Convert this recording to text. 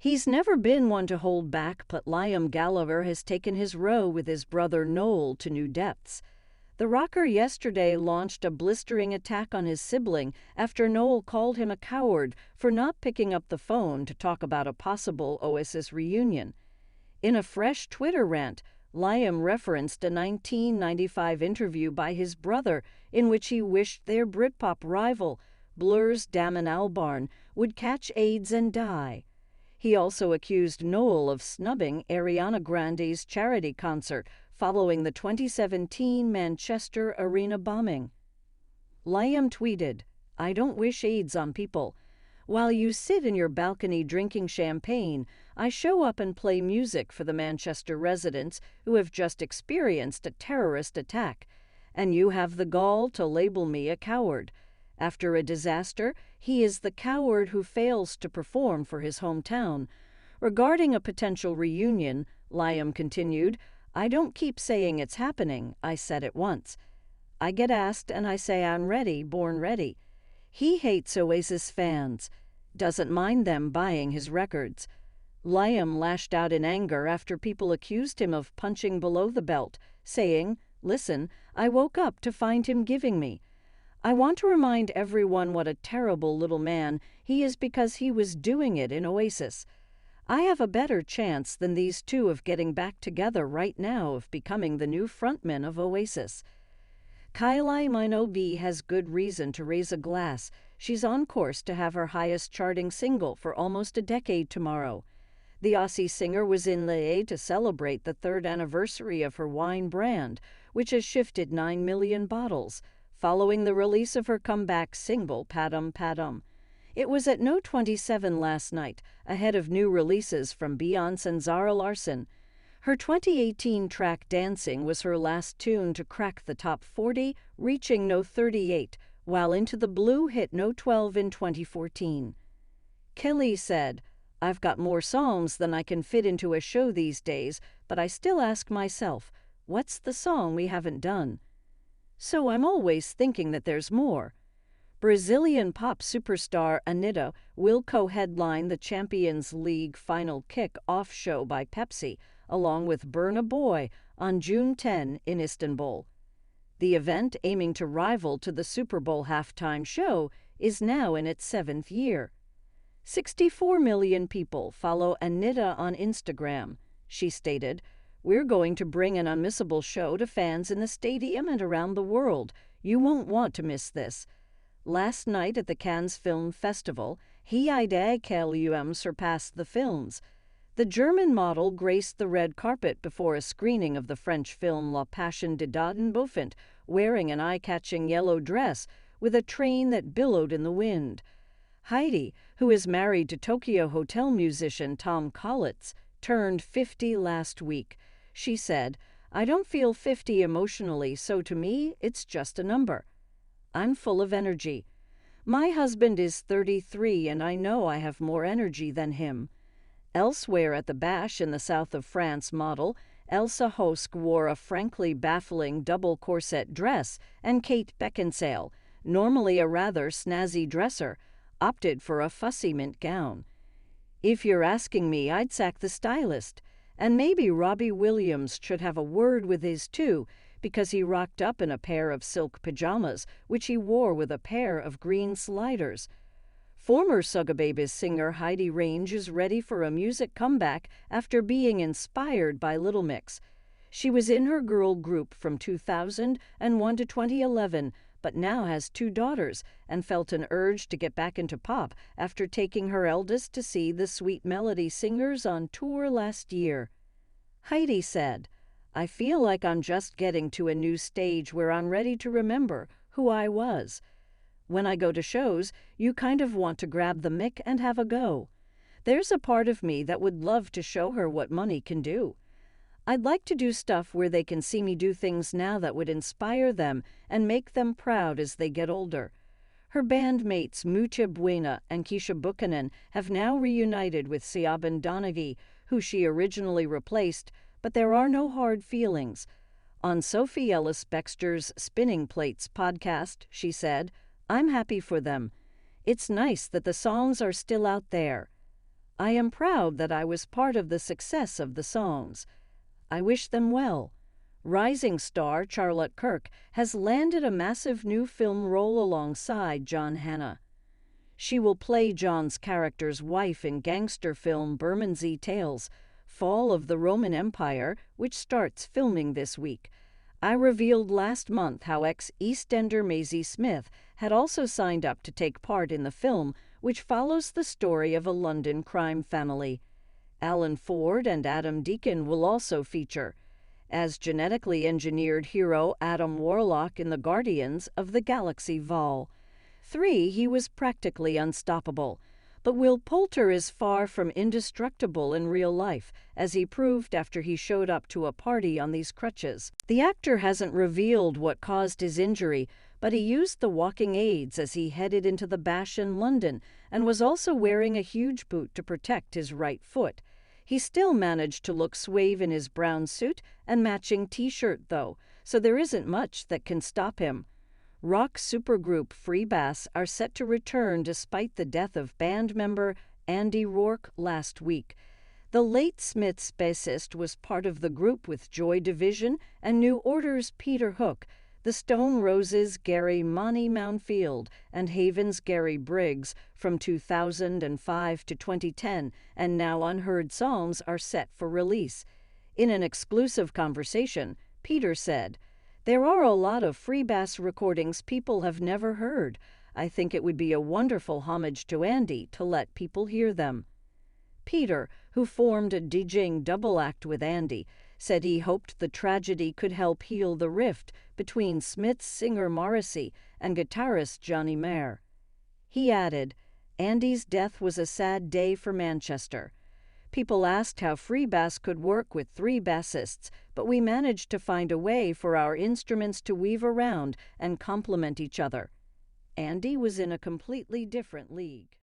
He's never been one to hold back, but Gallagher has taken his row with his brother Noel to new depths. The rocker yesterday launched a blistering attack on his sibling after Noel called him a coward for not picking up the phone to talk about a possible Oasis reunion. In a fresh Twitter rant, Liam referenced a 1995 interview by his brother in which he wished their Britpop rival, Blur's Damon Albarn, would catch AIDS and die. He also accused Noel of snubbing Ariana Grande's charity concert following the 2017 Manchester Arena bombing. Liam tweeted, "I don't wish AIDS on people. While you sit in your balcony drinking champagne, I show up and play music for the Manchester residents who have just experienced a terrorist attack, and you have the gall to label me a coward. After a disaster, he is the coward who fails to perform for his hometown." Regarding a potential reunion, Liam continued, "I don't keep saying it's happening, I said it once. I get asked and I say I'm ready, born ready." He hates Oasis fans, doesn't mind them buying his records. Liam lashed out in anger after people accused him of punching below the belt, saying, "Listen, I woke up to find him giving me. I want to remind everyone what a terrible little man he is because he was doing it in Oasis. I have a better chance than these two of getting back together right now of becoming the new frontman of Oasis." Kylie Minogue has good reason to raise a glass. She's on course to have her highest charting single for almost a decade tomorrow. The Aussie singer was in LA to celebrate the third anniversary of her wine brand, which has shifted 9 million bottles, following the release of her comeback single, Padam Padam. It was at No 27 last night, ahead of new releases from Beyoncé and Zara Larsson. Her 2018 track Dancing was her last tune to crack the top 40, reaching No 38, while Into the Blue hit No 12 in 2014. Kelly said, "I've got more songs than I can fit into a show these days, but I still ask myself, what's the song we haven't done? So I'm always thinking that there's more." Brazilian pop superstar Anitta will co-headline the Champions League final kick-off show by Pepsi, along with Burna Boy, on June 10 in Istanbul. The event, aiming to rival to the Super Bowl halftime show, is now in its 7th year. 64 million people follow Anitta on Instagram. She stated, "We're going to bring an unmissable show to fans in the stadium and around the world. You won't want to miss this." Last night at the Cannes Film Festival, Heidi Klum surpassed the films. The German model graced the red carpet before a screening of the French film La Passion de Daden Beaufort, wearing an eye-catching yellow dress with a train that billowed in the wind. Heidi, who is married to Tokyo Hotel musician Tom Collitz, turned 50 last week. She said, "I don't feel 50 emotionally, so to me, it's just a number. I'm full of energy. My husband is 33 and I know I have more energy than him." Elsewhere at the Bash in the south of France, model Elsa Hosk wore a frankly baffling double corset dress, and Kate Beckinsale, normally a rather snazzy dresser, opted for a fussy mint gown. If you're asking me, I'd sack the stylist. And maybe Robbie Williams should have a word with his too, because he rocked up in a pair of silk pajamas, which he wore with a pair of green sliders. Former Sugababes singer Heidi Range is ready for a music comeback after being inspired by Little Mix. She was in her girl group from 2001 to 2011, but now has 2 daughters and felt an urge to get back into pop after taking her eldest to see the Sweet Melody Singers on tour last year. Heidi said, "I feel like I'm just getting to a new stage where I'm ready to remember who I was. When I go to shows, you kind of want to grab the mic and have a go. There's a part of me that would love to show her what money can do. I'd like to do stuff where they can see me do things now that would inspire them and make them proud as they get older." Her bandmates Mucha Buena and Keisha Buchanan have now reunited with Siobhan Donaghy, who she originally replaced, but there are no hard feelings. On Sophie Ellis-Bextor's Spinning Plates podcast, she said, "I'm happy for them. It's nice that the songs are still out there. I am proud that I was part of the success of the songs. I wish them well. Rising star Charlotte Kirk has landed a massive new film role alongside John Hannah. She will play John's character's wife in gangster film Bermondsey Tales, Fall of the Roman Empire, which starts filming this week. I revealed last month how ex-EastEnder Maisie Smith had also signed up to take part in the film, which follows the story of a London crime family. Alan Ford and Adam Deacon will also feature, as genetically engineered hero Adam Warlock in The Guardians of the Galaxy Vol. 3, he was practically unstoppable. But Will Poulter is far from indestructible in real life, as he proved after he showed up to a party on these crutches. The actor hasn't revealed what caused his injury, but he used the walking aids as he headed into the bash in London and was also wearing a huge boot to protect his right foot. He still managed to look suave in his brown suit and matching t-shirt, though, so there isn't much that can stop him. Rock supergroup Free Bass are set to return despite the death of band member Andy Rourke last week. The late Smiths bassist was part of the group with Joy Division and New Order's Peter Hook, the Stone Roses' Gary "Money" Mountfield, and Haven's Gary Briggs from 2005 to 2010, and now unheard songs are set for release. In an exclusive conversation, Peter said, "There are a lot of free bass recordings people have never heard. I think it would be a wonderful homage to Andy to let people hear them." Peter, who formed a DJing double act with Andy, said he hoped the tragedy could help heal the rift between Smith's singer Morrissey and guitarist Johnny Marr. He added, "Andy's death was a sad day for Manchester. People asked how free bass could work with 3 bassists, but we managed to find a way for our instruments to weave around and complement each other. Andy was in a completely different league."